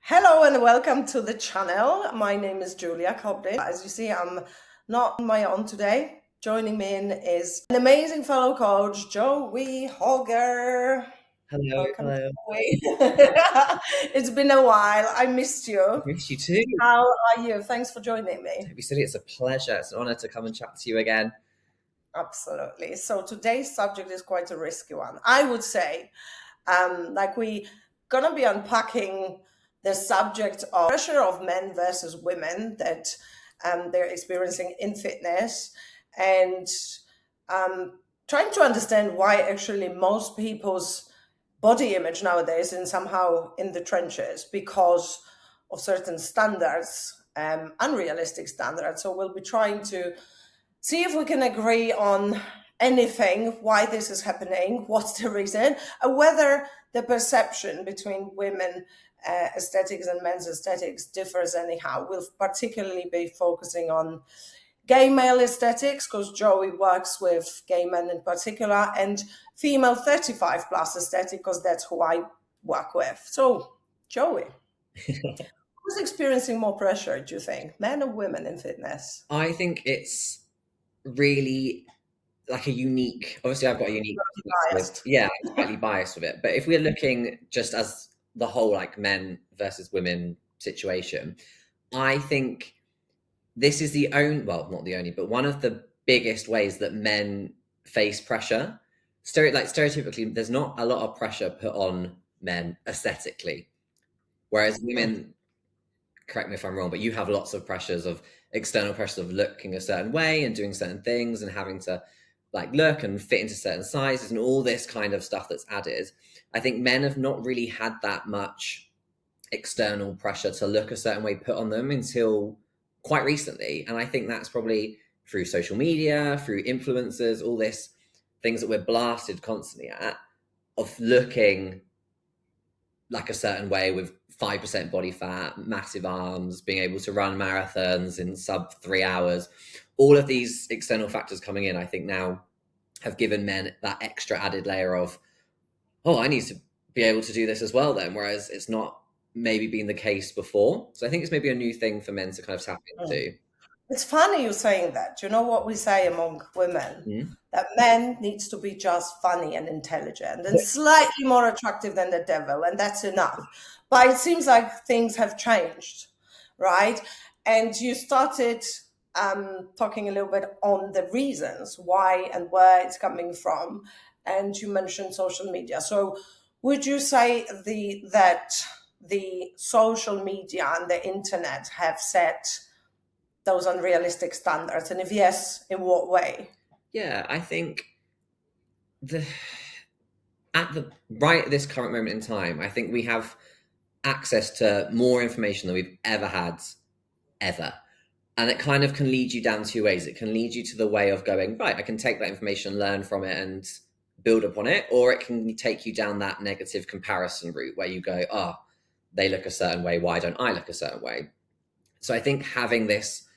Hello and welcome to the channel. My name is Julia Cobden. As you see, I'm not on my own today. Joining me in is an amazing fellow coach, Joey Hogger. Hello, Welcome, hello. Joey. It's been a while. I missed you. Miss you too. How are you? Thanks for joining me. Don't be silly. It's a pleasure. It's an honor to come and chat to you again. Absolutely. So today's subject is quite a risky one. I would say, we gonna be unpacking the subject of pressure of men versus women that they're experiencing in fitness, and trying to understand why actually most people's body image nowadays is somehow in the trenches because of certain standards, unrealistic standards. So we'll be trying to see if we can agree on anything, why this is happening, what's the reason, and whether the perception between women aesthetics and men's aesthetics differs anyhow. We'll particularly be focusing on gay male aesthetics because Joey works with gay men in particular, and female 35 plus aesthetic because that's who I work with. So, Joey, who's experiencing more pressure, do you think, men or women in fitness? I think it's really like a unique, obviously, I've got a unique perspective. Biased. Yeah, I'm slightly biased with it. But if we're looking just as the whole like men versus women situation, I think this is the only, well, not the only, but one of the biggest ways that men face pressure. Stereotypically, there's not a lot of pressure put on men aesthetically, whereas women, correct me if I'm wrong, but you have lots of pressures of external pressures of looking a certain way and doing certain things and having to like look and fit into certain sizes and all this kind of stuff that's added. I think men have not really had that much external pressure to look a certain way put on them until quite recently. And I think that's probably through social media, through influencers, all this things that we're blasted constantly at of looking like a certain way with 5% body fat, massive arms, being able to run marathons in sub 3 hours. All of these external factors coming in, I think now have given men that extra added layer of, oh, I need to be able to do this as well then, whereas it's not maybe been the case before. So I think it's maybe a new thing for men to kind of tap into. It's funny you saying that. You know what we say among women? Mm. That men needs to be just funny and intelligent and slightly more attractive than the devil, and that's enough. But it seems like things have changed, right? And you started talking a little bit on the reasons why and where it's coming from, and you mentioned social media. So, would you say that the social media and the internet have set those unrealistic standards? And if yes, in what way? Yeah, I think the at the right at this current moment in time, I think we have access to more information than we've ever had ever. And it kind of can lead you down two ways. It can lead you to the way of going, right, I can take that information, learn from it, and build upon it. Or it can take you down that negative comparison route where you go, oh, they look a certain way. Why don't I look a certain way? So I think having this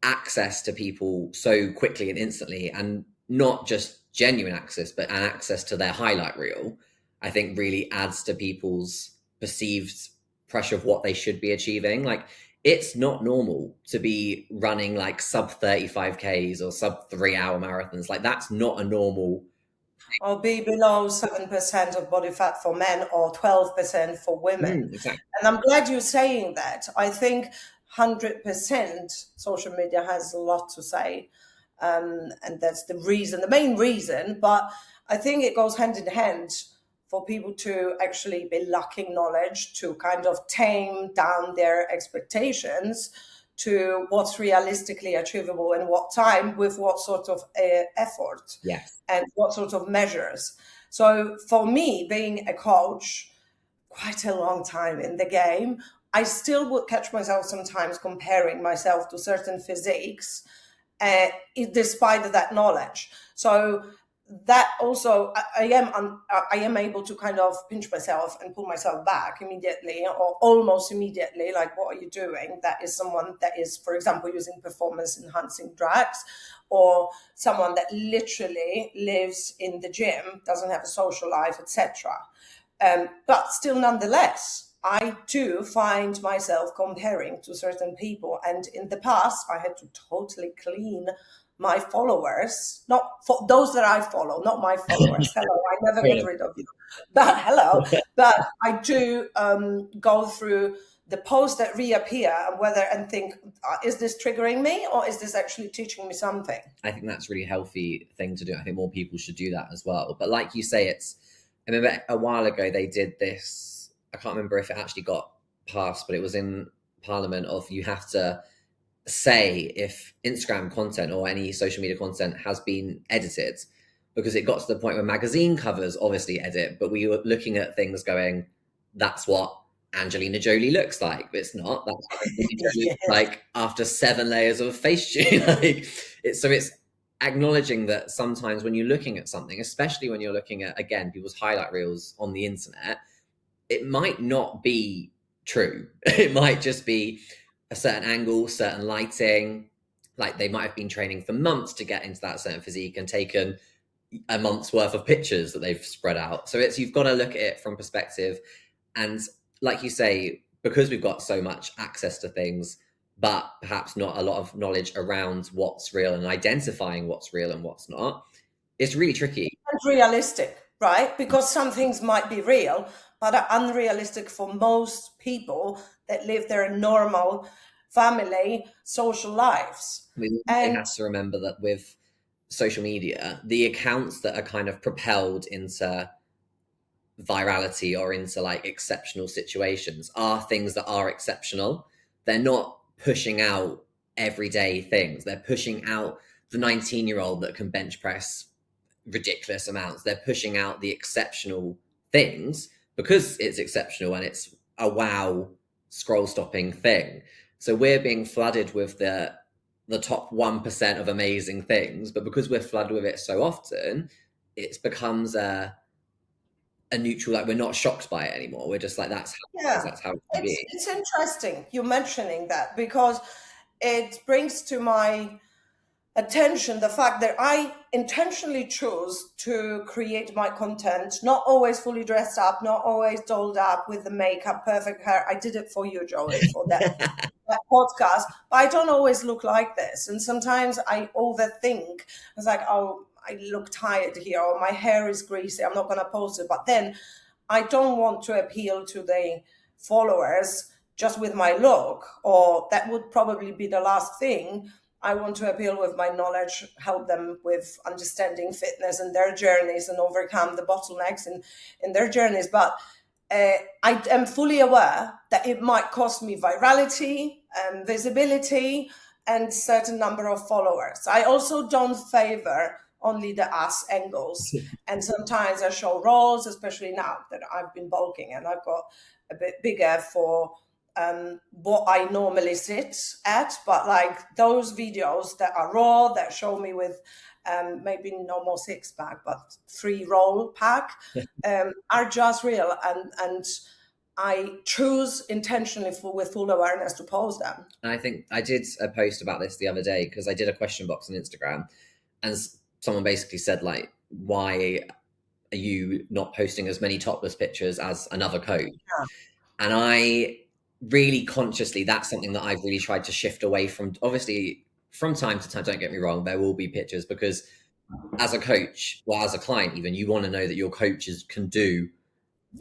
access to people so quickly and instantly, and not just genuine access, but an access to their highlight reel, I think really adds to people's perceived pressure of what they should be achieving. Like, it's not normal to be running like sub 35Ks or sub 3 hour marathons. Like, that's not a normal. Or be below 7% of body fat for men or 12% for women. Exactly. And I'm glad you're saying that. I think 100% social media has a lot to say. And that's the reason, the main reason. But I think it goes hand in hand for people to actually be lacking knowledge to kind of tame down their expectations to what's realistically achievable in what time with what sort of effort Yes. and what sort of measures. So for me, being a coach, quite a long time in the game, I still would catch myself sometimes comparing myself to certain physiques, uh, despite that knowledge. So that also, I am able to kind of pinch myself and pull myself back immediately or almost immediately. Like, what are you doing? That is someone that is, for example, using performance enhancing drugs, or someone that literally lives in the gym, doesn't have a social life, etc. But still, nonetheless, I do find myself comparing to certain people. And in the past, I had to totally clean my followers, not for those that I follow, not my followers. Hello, I never get rid of you. But hello, but I do go through the posts that reappear and think, is this triggering me or is this actually teaching me something? I think that's a really healthy thing to do. I think more people should do that as well. But like you say, I remember a while ago they did this. I can't remember if it actually got passed, but it was in Parliament of you have to say if Instagram content or any social media content has been edited, because it got to the point where magazine covers obviously edit, but we were looking at things going, that's what Angelina Jolie looks like, but it's not. That's what Angelina Jolie looks like after 7 layers of face tune. It's acknowledging that sometimes when you're looking at something, especially when you're looking at, again, people's highlight reels on the internet, it might not be true. It might just be a certain angle, certain lighting. Like they might have been training for months to get into that certain physique and taken a month's worth of pictures that they've spread out. So you've got to look at it from perspective. And like you say, because we've got so much access to things, but perhaps not a lot of knowledge around what's real and identifying what's real and what's not, it's really tricky. And realistic, right? Because some things might be real, but are unrealistic for most people that live their normal family, social lives. We have to remember that with social media, the accounts that are kind of propelled into virality or into like exceptional situations are things that are exceptional. They're not pushing out everyday things. They're pushing out the 19-year-old that can bench press ridiculous amounts. They're pushing out the exceptional things because it's exceptional and it's a wow scroll stopping thing. So we're being flooded with the top 1% of amazing things, but because we're flooded with it so often, it becomes a neutral, like we're not shocked by it anymore. We're just like, that's how it can be. It's interesting you mentioning that, because it brings to my attention the fact that I intentionally chose to create my content, not always fully dressed up, not always dolled up with the makeup, perfect hair. I did it for you, Joey, for that, that podcast, but I don't always look like this. And sometimes I overthink. It's like, oh, I look tired here, or my hair is greasy, I'm not going to post it. But then I don't want to appeal to the followers just with my look, or that would probably be the last thing. I want to appeal with my knowledge, help them with understanding fitness and their journeys and overcome the bottlenecks in their journeys. But I am fully aware that it might cost me virality, visibility, and certain number of followers. I also don't favor only the us angles. And sometimes I show rolls, especially now that I've been bulking and I've got a bit bigger for what I normally sit at. But like those videos that are raw, that show me with maybe no more 6-pack, but 3-roll pack, are just real. And I choose intentionally with full awareness to post them. And I think I did a post about this the other day because I did a question box on Instagram, and someone basically said, like, why are you not posting as many topless pictures as another coach? Yeah. And I really consciously, that's something that I've really tried to shift away from. Obviously, from time to time, don't get me wrong, there will be pictures, because as a coach, or as a client even, you want to know that your coaches can do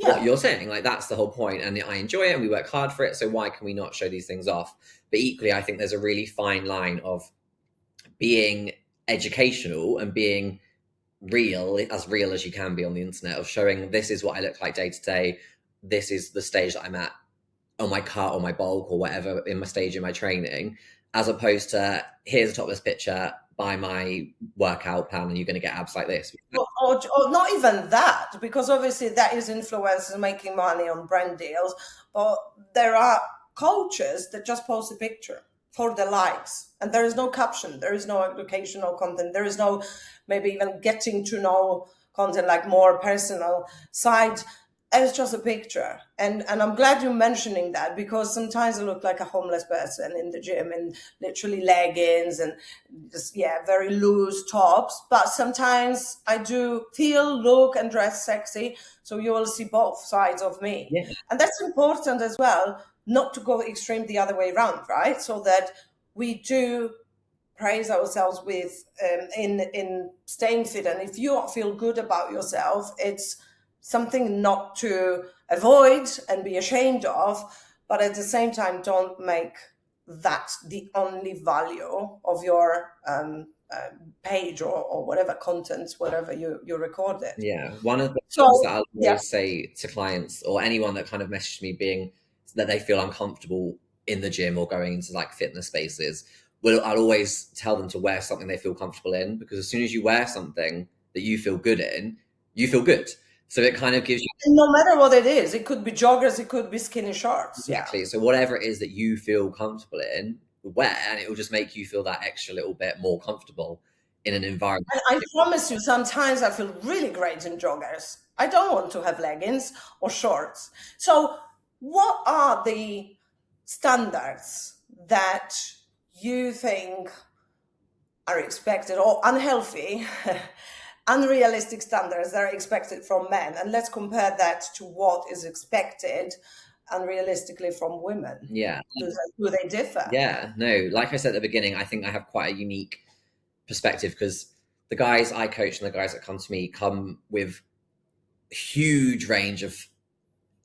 what you're saying. Like, that's the whole point. And I enjoy it and we work hard for it. So why can we not show these things off? But equally, I think there's a really fine line of being educational and being real as you can be on the internet, of showing this is what I look like day to day. This is the stage that I'm at on my cut or my bulk or whatever in my stage in my training, as opposed to here's a topless picture, buy my workout plan and you're going to get abs like this. Or not even that, because obviously that is influencers making money on brand deals. But there are coaches that just post a picture for the likes, and there is no caption, there is no educational content, there is no maybe even getting to know content, like more personal side. It's just a picture. And I'm glad you're mentioning that, because sometimes I look like a homeless person in the gym in literally leggings and just, very loose tops. But sometimes I do feel, look, and dress sexy. So you will see both sides of me. Yeah. And that's important as well, not to go extreme the other way around, right? So that we do praise ourselves with in staying fit. And if you feel good about yourself, it's something not to avoid and be ashamed of, but at the same time, don't make that the only value of your page or whatever content, whatever you recorded. Yeah. One of the So things that I'll yeah, always say to clients or anyone that kind of messaged me being that they feel uncomfortable in the gym or going into like fitness spaces, I'll always tell them to wear something they feel comfortable in, because as soon as you wear something that you feel good in, you feel good. So it kind of gives you no matter what it is, it could be joggers, it could be skinny shorts. exactly. So whatever it is that you feel comfortable in, wear, and it will just make you feel that extra little bit more comfortable in an environment. And I promise you, sometimes I feel really great in joggers. I don't want to have leggings or shorts. So, what are the standards that you think are expected or unhealthy, unrealistic standards that are expected from men? And let's compare that to what is expected unrealistically from women. Yeah. Do they differ? Yeah. No, like I said at the beginning, I think I have quite a unique perspective, because the guys I coach and the guys that come to me come with a huge range of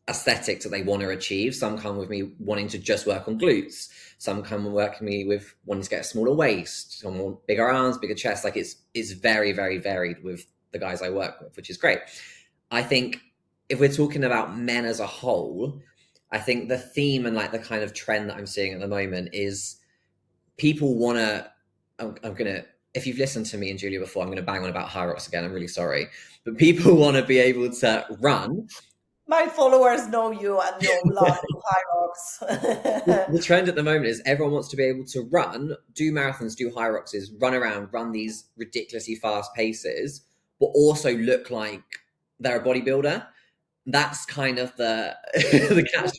aesthetics that they want to achieve. Some come with me wanting to just work on glutes. Some come working me with wanting to get a smaller waist, some want bigger arms, bigger chest. Like it's very, very varied with the guys I work with, which is great. I think if we're talking about men as a whole, I think the theme and like the kind of trend that I'm seeing at the moment is people want to, I'm going to, if you've listened to me and Julia before, I'm going to bang on about Hyrox again. I'm really sorry. But people want to be able to run. My followers know you and your love of Hyrox. The trend at the moment is everyone wants to be able to run, do marathons, do Hyroxes, run around, run these ridiculously fast paces, but also look like they're a bodybuilder. That's kind of the the catch.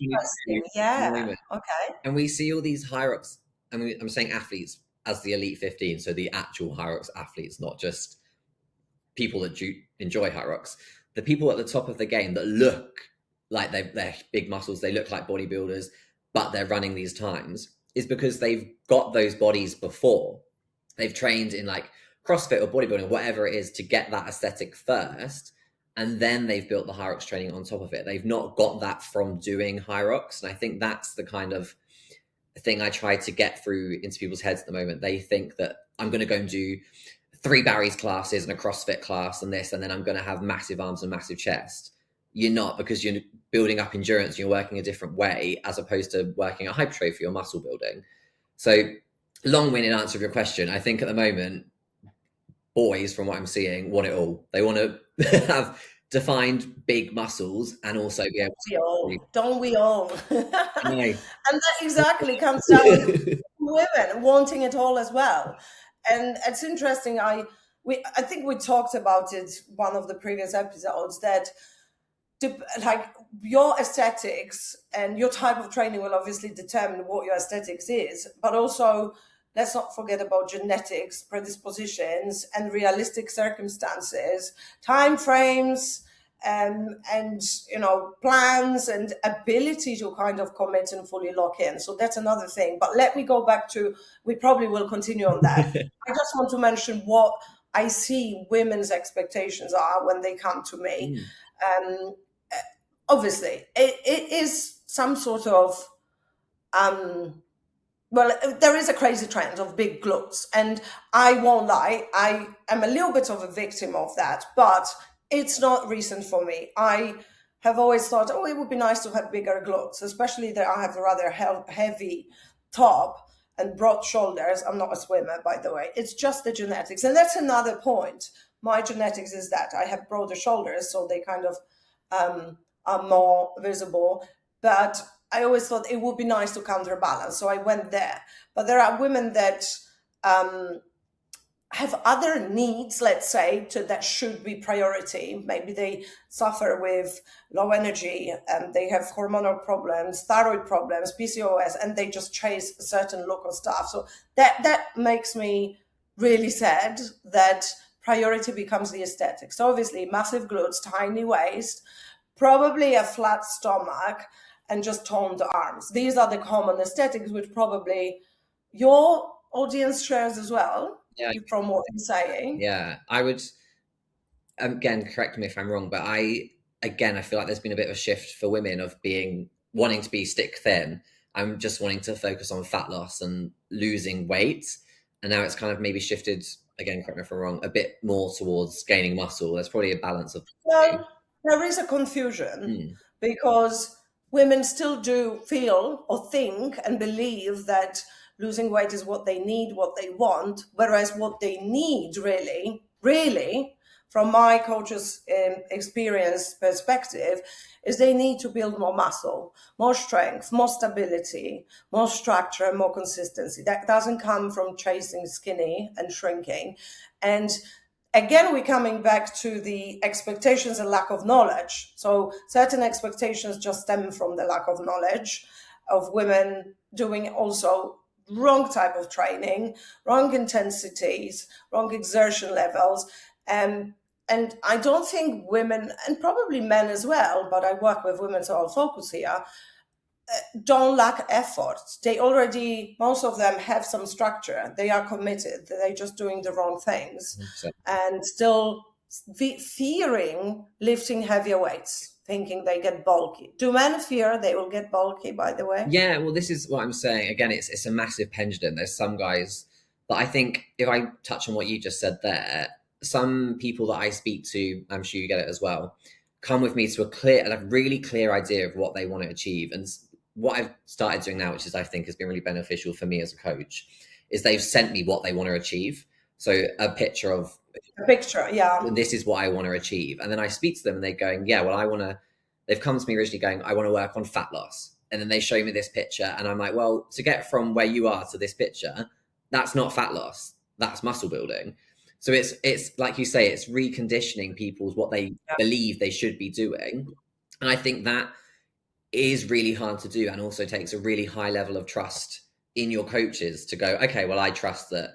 Yeah. Okay. And we see all these Hyrox, I mean, I'm saying athletes as the elite 15, so the actual Hyrox athletes, not just people that enjoy Hyrox. The people at the top of the game that look like they're big muscles, they look like bodybuilders, but they're running these times, is because they've got those bodies before. They've trained in like CrossFit or bodybuilding, whatever it is, to get that aesthetic first, and then they've built the Hyrox training on top of it. They've not got that from doing Hyrox, and I think that's the kind of thing I try to get through into people's heads at the moment. They think that I'm going to go and do 3 Barry's classes and a CrossFit class and this, and then I'm going to have massive arms and massive chest. You're not, because you're building up endurance, you're working a different way as opposed to working at hypertrophy or muscle building. So long-winded answer of your question, I think at the moment, boys, from what I'm seeing, want it all. They want to have defined big muscles and also be able to... Don't we all? And that exactly comes down to women wanting it all as well. And it's interesting. I think we talked about it one of the previous episodes, that like your aesthetics and your type of training will obviously determine what your aesthetics is, but also let's not forget about genetics, predispositions, and realistic circumstances, time frames, and plans and ability to kind of commit and fully lock in. So that's another thing. But let me go back to, we probably will continue on that. I just want to mention what I see women's expectations are when they come to me. Obviously, it is some sort of well, there is a crazy trend of big glutes, and I won't lie, I am a little bit of a victim of that, but it's not recent for me. I have always thought, oh, it would be nice to have bigger glutes, especially that I have a rather heavy top and broad shoulders. I'm not a swimmer, by the way. It's just the genetics. And that's another point. My genetics is that I have broader shoulders, so they kind of are more visible. But I always thought it would be nice to counterbalance, so I went there. But there are women that have other needs, let's say, that should be priority. Maybe they suffer with low energy, and they have hormonal problems, thyroid problems, PCOS, and they just chase a certain look of stuff. So that makes me really sad that priority becomes the aesthetic. So obviously, massive glutes, tiny waist, probably a flat stomach and just toned arms. These are the common aesthetics, which probably your audience shares as well, Yeah, from what you're saying. yeah. I would, again, correct me if I'm wrong, but I feel like there's been a bit of a shift for women of wanting to be stick thin. I'm just wanting to focus on fat loss and losing weight. And now it's kind of maybe shifted, again, correct me if I'm wrong, a bit more towards gaining muscle. There's probably a balance of the two. Well, there is a confusion Hmm. because women still do feel or think and believe that losing weight is what they need, what they want, whereas what they need really, from my coach's experience perspective, is they need to build more muscle, more strength, more stability, more structure, more consistency. That doesn't come from chasing skinny and shrinking. And again, we're coming back to the expectations and lack of knowledge. So certain expectations just stem from the lack of knowledge of women doing also wrong type of training, wrong intensities, wrong exertion levels. And I don't think women, and probably men as well, but I work with women, so I'll focus here, don't lack effort. They already, most of them have some structure. They are committed. They're just doing the wrong things So, and still fearing lifting heavier weights, thinking they get bulky. Do men fear they will get bulky, by the way? yeah, well, this is what I'm saying. Again, it's a massive pendulum. There's some guys, but I think if I touch on what you just said there, some people that I speak to, I'm sure you get it as well, come with me to a really clear idea of what they want to achieve. And what I've started doing now, which is I think has been really beneficial for me as a coach, is they've sent me what they want to achieve. So a picture of A picture, yeah. this is what I want to achieve. And then I speak to them and they're going, yeah, well, they've come to me originally going, I want to work on fat loss. And then they show me this picture and I'm like, well, to get from where you are to this picture, that's not fat loss, that's muscle building. So it's like you say, it's reconditioning people's what they believe they should be doing. And I think that is really hard to do and also takes a really high level of trust in your coaches to go, okay, well, I trust that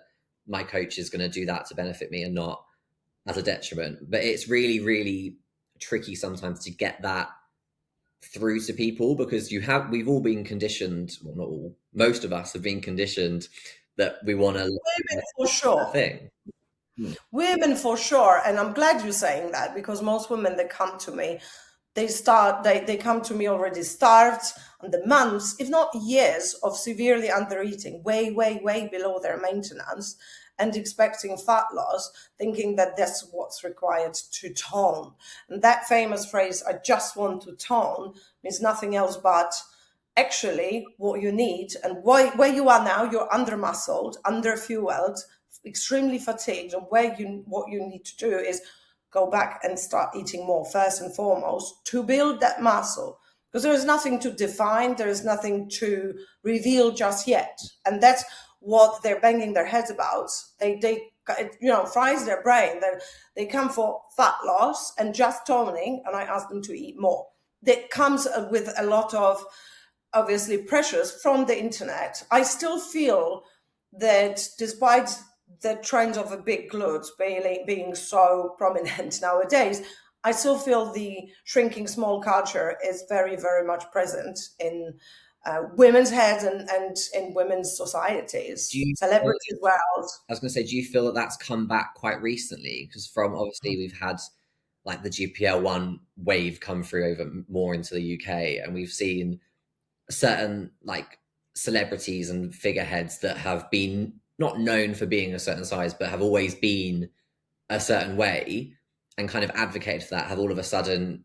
my coach is going to do that to benefit me and not as a detriment. But it's really, really tricky sometimes to get that through to people because we've all been conditioned, well, not all, most of us have been conditioned that we want to Women for sure. thing. Women for sure. And I'm glad you're saying that because most women that come to me, they come to me already starved on the months, if not years, of severely undereating, way below their maintenance, and expecting fat loss, thinking that that's what's required to tone. And that famous phrase, I just want to tone, means nothing else but actually what you need and where you are now, you're under-muscled, under-fueled, extremely fatigued, and what you need to do is go back and start eating more first and foremost to build that muscle because there is nothing to define, there is nothing to reveal just yet, and that's what they're banging their heads about. They fries their brain. They come for fat loss and just toning, and I ask them to eat more. That comes with a lot of obviously pressures from the internet. I still feel that despite the trend of a big glutes being so prominent nowadays, I still feel the shrinking small culture is very, very much present in women's heads and in women's societies, celebrities' world. I was going to say, do you feel that that's come back quite recently? Because from obviously we've had like the GLP-1 wave come through over more into the UK, and we've seen certain like celebrities and figureheads that have been not known for being a certain size, but have always been a certain way and kind of advocated for that, have all of a sudden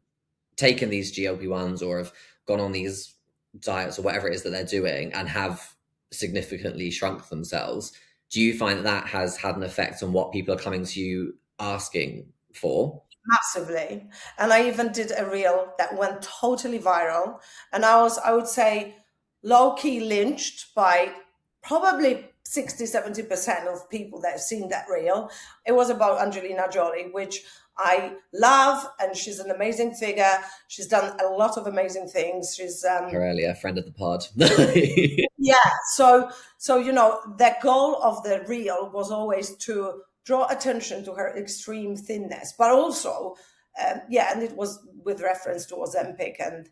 taken these GLP-1s or have gone on these diets or whatever it is that they're doing and have significantly shrunk themselves. Do you find that has had an effect on what people are coming to you asking for? Massively. And I even did a reel that went totally viral. And I would say, low-key lynched by probably 60-70% of people that have seen that reel. It was about Angelina Jolie, which I love, and she's an amazing figure. She's done a lot of amazing things. She's her earlier friend of the pod. Yeah. So the goal of the reel was always to draw attention to her extreme thinness, but also Yeah, and it was with reference to Ozempic and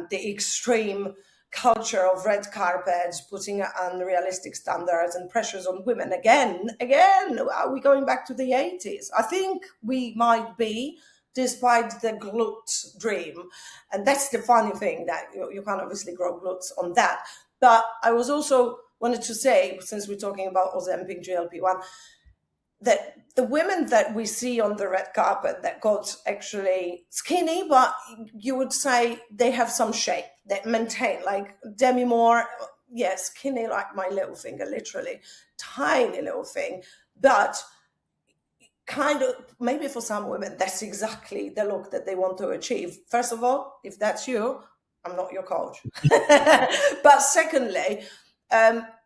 the extreme culture of red carpets, putting unrealistic standards and pressures on women. Again, are we going back to the 80s? I think we might be, despite the glute dream. And that's the funny thing, that you can't obviously grow glutes on that. But I was also wanted to say, since we're talking about Ozempic, GLP-1, that the women that we see on the red carpet that got actually skinny, but you would say they have some shape, they maintain, like Demi Moore, yes, skinny like my little finger, literally, tiny little thing, but kind of, maybe for some women, that's exactly the look that they want to achieve. First of all, if that's you, I'm not your coach. But secondly,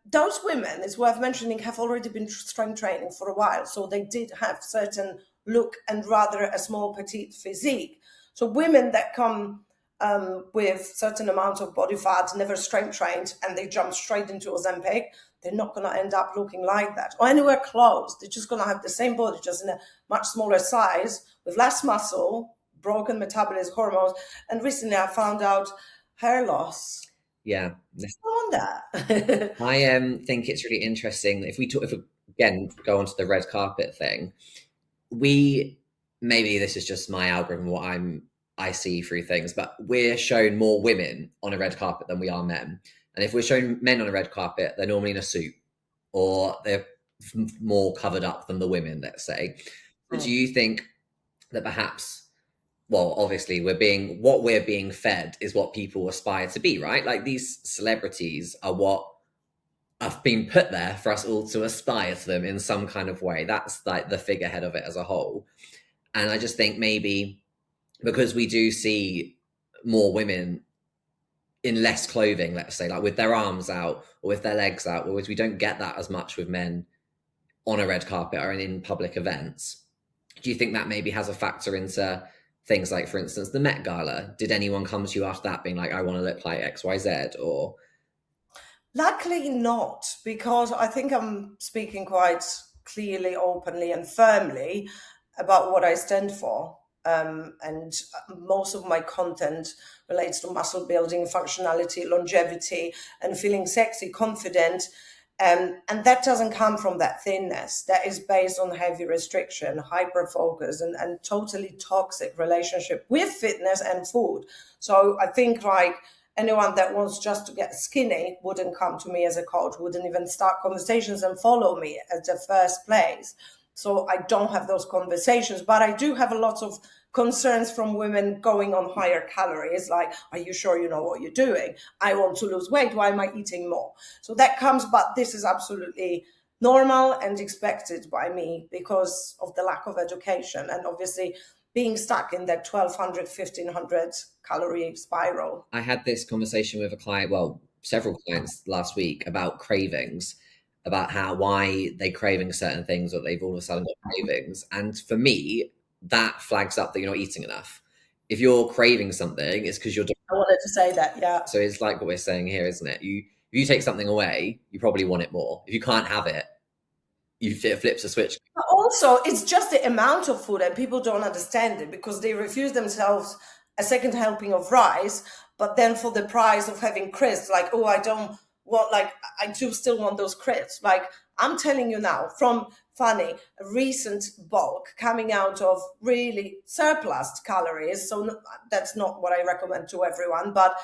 those women, it's worth mentioning, have already been strength training for a while. So they did have certain look and rather a small petite physique. So women that come with certain amount of body fat, never strength trained, and they jump straight into Ozempic, they're not going to end up looking like that or anywhere close. They're just going to have the same body, just in a much smaller size, with less muscle, broken metabolism, hormones. And recently I found out hair loss. Yeah. On that. I think it's really interesting. If we again go onto the red carpet thing, maybe this is just my algorithm, what I see through things, but we're shown more women on a red carpet than we are men. And if we're showing men on a red carpet, they're normally in a suit or they're more covered up than the women, let's say. But do you think that perhaps, well, obviously what we're being fed is what people aspire to be, right? Like these celebrities are what have been put there for us all to aspire to them in some kind of way. That's like the figurehead of it as a whole. And I just think maybe because we do see more women in less clothing, let's say, like with their arms out or with their legs out, whereas we don't get that as much with men on a red carpet or in public events. Do you think that maybe has a factor into things like, for instance, the Met Gala? Did anyone come to you after that being like, I want to look like XYZ? Or luckily not, because I think I'm speaking quite clearly, openly and firmly about what I stand for. And most of my content relates to muscle building, functionality, longevity, and feeling sexy, confident. And that doesn't come from that thinness. That is based on heavy restriction, hyper focus, and totally toxic relationship with fitness and food. So I think like anyone that wants just to get skinny wouldn't come to me as a coach, wouldn't even start conversations and follow me at the first place. So I don't have those conversations, but I do have a lot of concerns from women going on higher calories, like, are you sure you know what you're doing? I want to lose weight, why am I eating more? So that comes, but this is absolutely normal and expected by me because of the lack of education and obviously being stuck in that 1200, 1500 calorie spiral. I had this conversation with a client, well, several clients last week about cravings, about why they're craving certain things or they've all of a sudden got cravings. And for me, that flags up that you're not eating enough. If you're craving something, it's because you're doing. I wanted to say that, yeah. So it's like what we're saying here, isn't it? If you take something away, you probably want it more. If you can't have it, it flips a switch. But also, it's just the amount of food, and people don't understand it because they refuse themselves a second helping of rice, but then for the price of having crisps, like, oh, I don't want, like, I do still want those crisps. Like, I'm telling you now, from funny, a recent bulk coming out of really surplus calories. So that's not what I recommend to everyone. But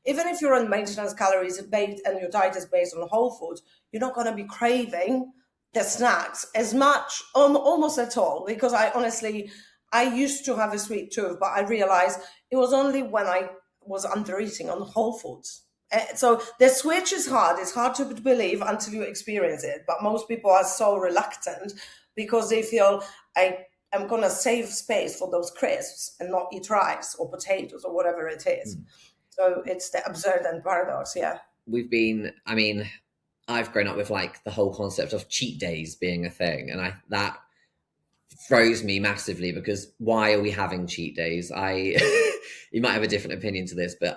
even if you're on maintenance calories and your diet is based on whole foods, you're not going to be craving the snacks as much, almost at all. Because I used to have a sweet tooth, but I realized it was only when I was under eating on whole foods. So the switch is hard. It's hard to believe until you experience it. But most people are so reluctant because they feel I'm going to save space for those crisps and not eat rice or potatoes or whatever it is. So it's the absurd and paradox, yeah. I've grown up with like the whole concept of cheat days being a thing. And that throws me massively because why are we having cheat days? You might have a different opinion to this, but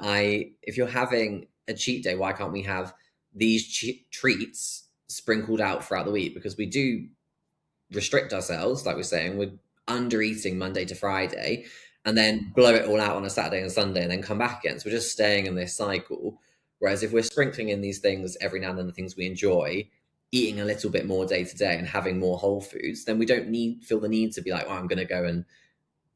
if you're having a cheat day, why can't we have these treats sprinkled out throughout the week? Because we do restrict ourselves, like we're saying, we're under eating Monday to Friday. and then blow it all out on a Saturday and Sunday and then come back again. So we're just staying in this cycle. Whereas if we're sprinkling in these things every now and then, the things we enjoy, eating a little bit more day to day and having more whole foods, then we don't feel the need to be like, oh, I'm going to go and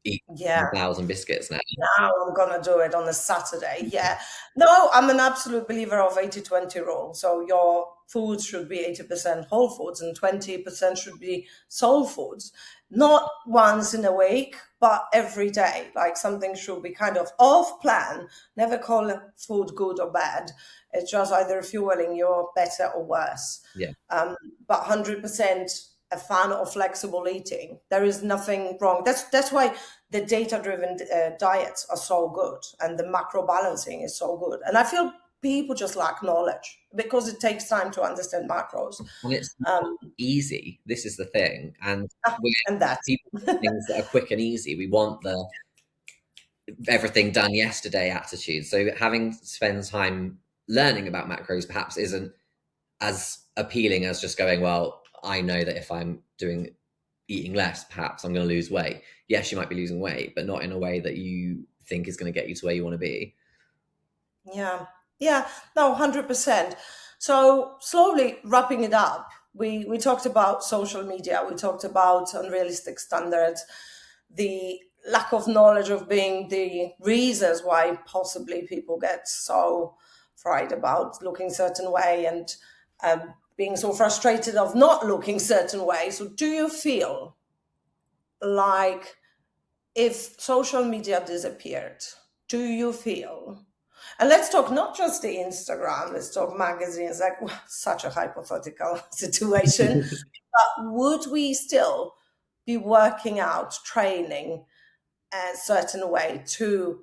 eat Yeah. 1,000 biscuits now. Now I'm gonna do it on a Saturday. Yeah. No, I'm an absolute believer of 80-20 rule. So your foods should be 80% whole foods and 20% should be soul foods. Not once in a week, but every day. Like something should be kind of off plan. Never call food good or bad. It's just either fueling you better or worse. Yeah. But 100% a fan of flexible eating. There is nothing wrong. That's why the data-driven diets are so good and the macro balancing is so good. And I feel people just lack knowledge because it takes time to understand macros. And it's easy. This is the thing. And and that people things that are quick and easy. We want the everything done yesterday attitude. So having to spend time learning about macros perhaps isn't as appealing as just going, well, I know that if I'm eating less, perhaps I'm going to lose weight. Yes, you might be losing weight, but not in a way that you think is going to get you to where you want to be. Yeah. No, 100%. So slowly wrapping it up, we talked about social media, we talked about unrealistic standards, the lack of knowledge of being the reasons why possibly people get so fried about looking certain way and being so frustrated of not looking certain way. So do you feel like if social media disappeared, do you feel, and let's talk not just the Instagram, let's talk magazines, like such a hypothetical situation, but would we still be working out, training a certain way to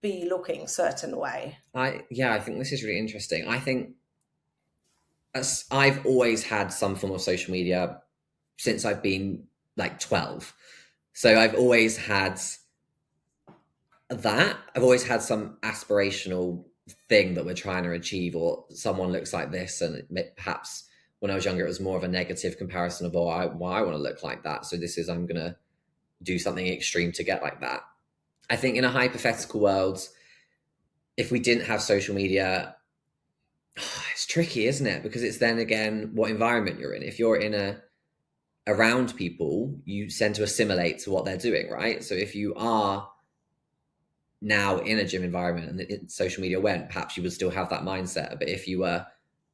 be looking certain way? I think this is really interesting. I think I've always had some form of social media since I've been like 12. So I've always had that. I've always had some aspirational thing that we're trying to achieve, or someone looks like this. And perhaps when I was younger, it was more of a negative comparison of, I want to look like that. So I'm going to do something extreme to get like that. I think in a hypothetical world, if we didn't have social media, it's tricky, isn't it? Because it's then again what environment you're in. If you're in around people, you tend to assimilate to what they're doing, right? So if you are now in a gym environment and social media went, perhaps you would still have that mindset. But if you were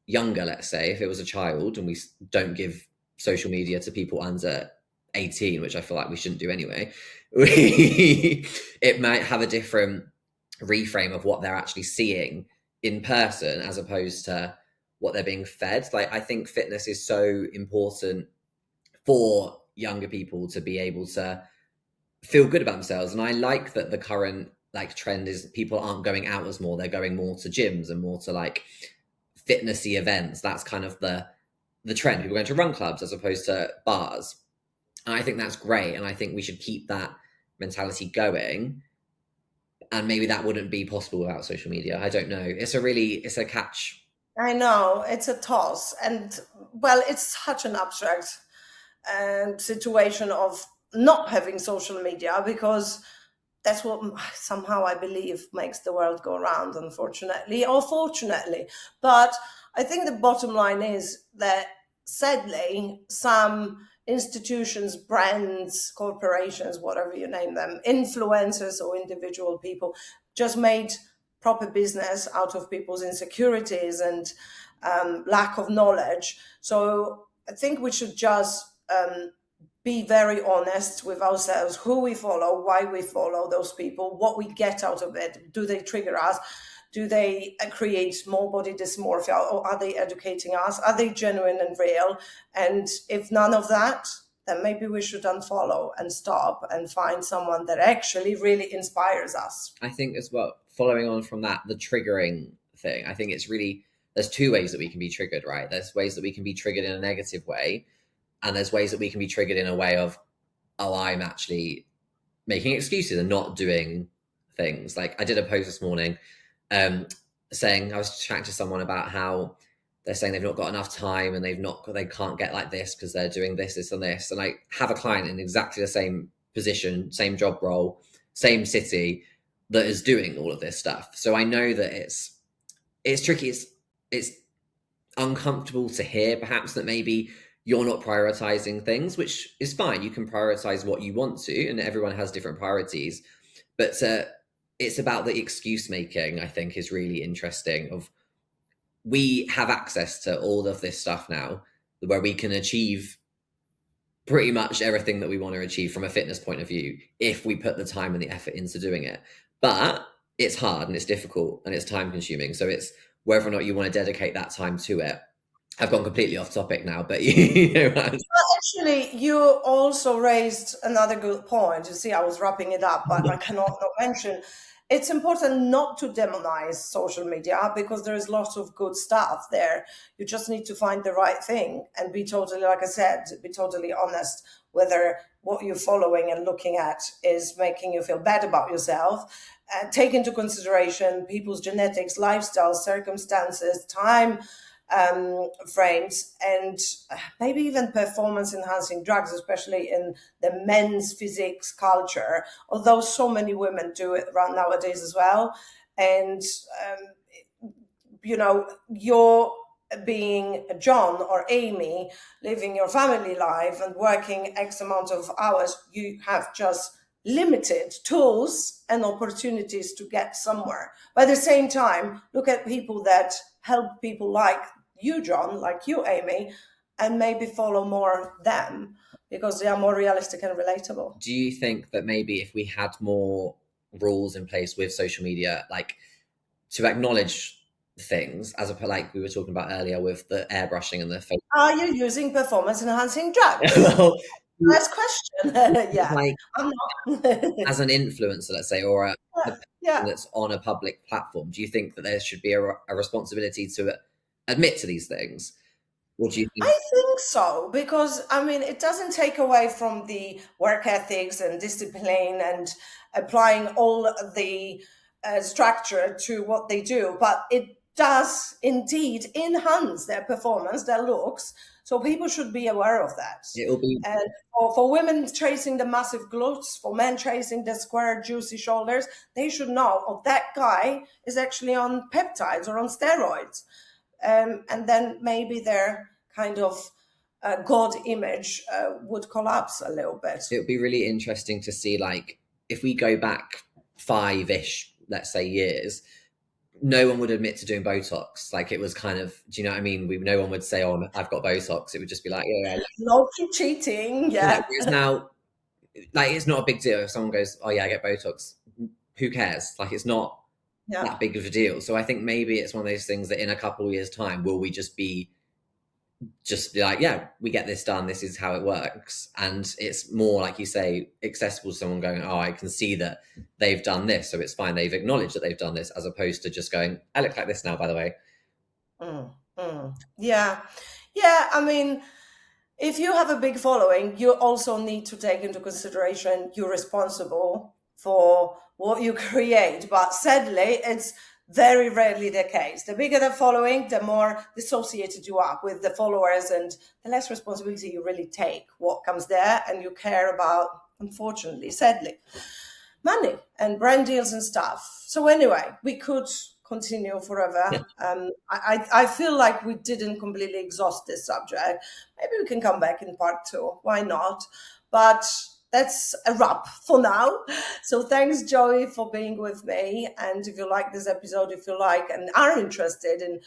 younger, let's say, if it was a child, and we don't give social media to people under 18, which I feel like we shouldn't do anyway, it might have a different reframe of what they're actually seeing in person as opposed to what they're being fed. Like, I think fitness is so important for younger people to be able to feel good about themselves. And I like that the current trend is people aren't going out as more, they're going more to gyms and more to like fitnessy events. That's kind of the trend. People going to run clubs as opposed to bars. And I think that's great. And I think we should keep that mentality going. And maybe that wouldn't be possible without social media. I don't know. It's a catch. I know, it's a toss. And well, it's such an abstract situation of not having social media, because that's what somehow I believe makes the world go round, unfortunately or fortunately. But I think the bottom line is that sadly, some institutions, brands, corporations, whatever you name them, influencers or individual people, just made proper business out of people's insecurities and lack of knowledge. So I think we should just be very honest with ourselves, who we follow, why we follow those people, what we get out of it. Do they trigger us? Do they create more body dysmorphia, or are they educating us? Are they genuine and real? And if none of that, then maybe we should unfollow and stop and find someone that actually really inspires us. I think as well, following on from that, the triggering thing, I think it's really, there's two ways that we can be triggered, right? There's ways that we can be triggered in a negative way, and there's ways that we can be triggered in a way of, oh, I'm actually making excuses and not doing things. Like I did a post this morning saying, I was chatting to someone about how they're saying they've not got enough time and they can't get like this because they're doing this and this. And I have a client in exactly the same position, same job role, same city that is doing all of this stuff. So I know that it's tricky. It's uncomfortable to hear perhaps that maybe you're not prioritizing things, which is fine. You can prioritize what you want to, and everyone has different priorities. But it's about the excuse making, I think, is really interesting. Of we have access to all of this stuff now, where we can achieve pretty much everything that we want to achieve from a fitness point of view if we put the time and the effort into doing it. But it's hard and it's difficult and it's time consuming. So it's whether or not you want to dedicate that time to it. I've gone completely off topic now, but you know. Actually, you also raised another good point. You see, I was wrapping it up, but I cannot not mention it's important not to demonize social media because there is lots of good stuff there. You just need to find the right thing and be totally, like I said, be totally honest whether what you're following and looking at is making you feel bad about yourself. Take into consideration people's genetics, lifestyle, circumstances, time frames, and maybe even performance enhancing drugs, especially in the men's physiques culture, although so many women do it around nowadays as well. And you're being John or Amy, living your family life and working X amount of hours, you have just limited tools and opportunities to get somewhere. But at the same time, look at people that help people like you, John, like you, Amy, and maybe follow more them because they are more realistic and relatable. Do you think that maybe if we had more rules in place with social media, like to acknowledge things, as like we were talking about earlier with the airbrushing and the face? Are you using performance enhancing drugs? Well, nice question. Yeah, like, I'm not. As an influencer, let's say, or a person that's on a public platform, do you think that there should be a responsibility to admit to these things? What do you think? I think so, because I mean, it doesn't take away from the work ethics and discipline and applying all the structure to what they do, but it does indeed enhance their performance, their looks. So people should be aware of that. It'll be And for women chasing the massive glutes, for men chasing the square, juicy shoulders, they should know, oh, that guy is actually on peptides or on steroids. And then maybe their kind of God image would collapse a little bit. It would be really interesting to see, like, if we go back 5-ish, let's say, years, no one would admit to doing Botox. Like, it was kind of, do you know what I mean? No one would say, oh, I've got Botox. It would just be like, yeah. No cheating, yeah. It's now, like, it's not a big deal if someone goes, oh, yeah, I get Botox. Who cares? Like, it's not that big of a deal. So I think maybe it's one of those things that in a couple of years' time, will we just be like, yeah, we get this done, this is how it works, and it's more, like you say, accessible to someone going, oh, I can see that they've done this, so it's fine, they've acknowledged that they've done this, as opposed to just going, I look like this now, by the way. Yeah, I mean, if you have a big following, you also need to take into consideration you're responsible for what you create. But sadly, it's very rarely the case. The bigger the following, the more dissociated you are with the followers and the less responsibility you really take what comes there, and you care about, unfortunately, sadly, money and brand deals and stuff. So anyway, we could continue forever. I feel like we didn't completely exhaust this subject. Maybe we can come back in part 2. Why not? But that's a wrap for now. So thanks, Joey, for being with me. And if you like this episode, if you like and are interested in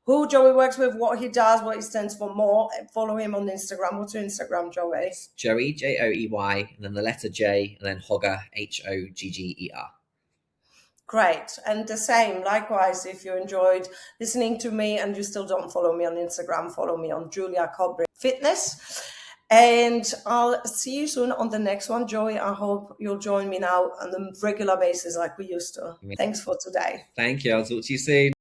who Joey works with, what he does, what he stands for more, follow him on Instagram. What's your Instagram, Joey? It's Joey, Joey, and then the letter J, and then Hogger, Hogger. Great. And the same, likewise, if you enjoyed listening to me and you still don't follow me on Instagram, follow me on Julia Cobry Fitness. And I'll see you soon on the next one. Joey, I hope you'll join me now on a regular basis like we used to. Thanks for today. Thank you. I'll talk to you soon.